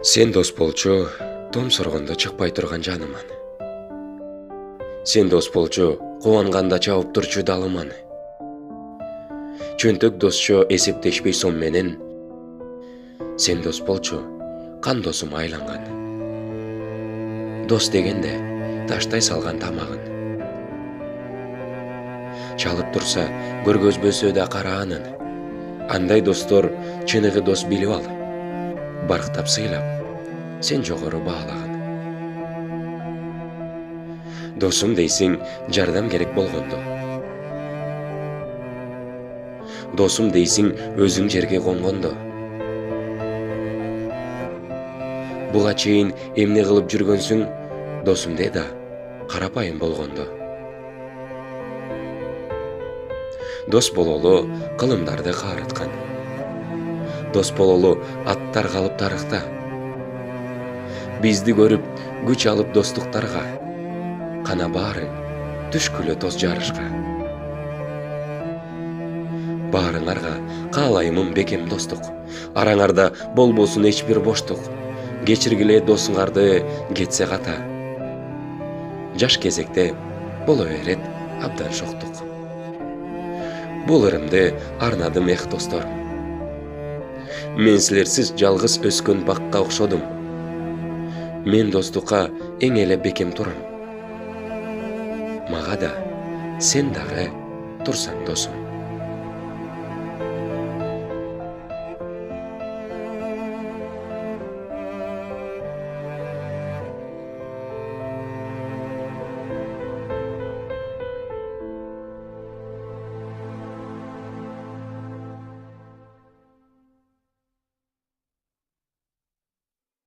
Сен дос болчу, том соргондо чыкпай турган жаныман. Сен дос болчу, кубанганда чабып турчу далыман. Чөнтөк досчо эсептешпей сом менен, сен дос болчу, кан досум айланган. Дос дегенде таштай салган тамагын. Чалып турса, көргөзбөсө да караанын. Андай достор чыныгы дос билип ал. Барктап сыйлап, сен жогору баалаган. Досум дейсиң, жардам керек болгондо. Досум дейсиң, өзүң жерге конгондо. Буга чейин эмне кылып жүргөнсүң, досум де да карапайым болгондо. Дос бололу кылымдарды каараткан. Дос бололу аттар калып тарыхта. Бизди көрүп күч алып достуктарга. Кана баарың түшкүлө тоз жарышка. Баарыңарга каалаймын бекем достук. Араңарда болбосун эч бир боштук. Кечиргиле досуңарды кетсе ката. Жаш кезекте боло берет абдан шоктук. Бул ырымды арнадым эх досторум. Мен силерсиз жалгыз өскөн бакка окшодум. Мен достукка эң эле бекем турам. Мага да сен дагы турсаң досум.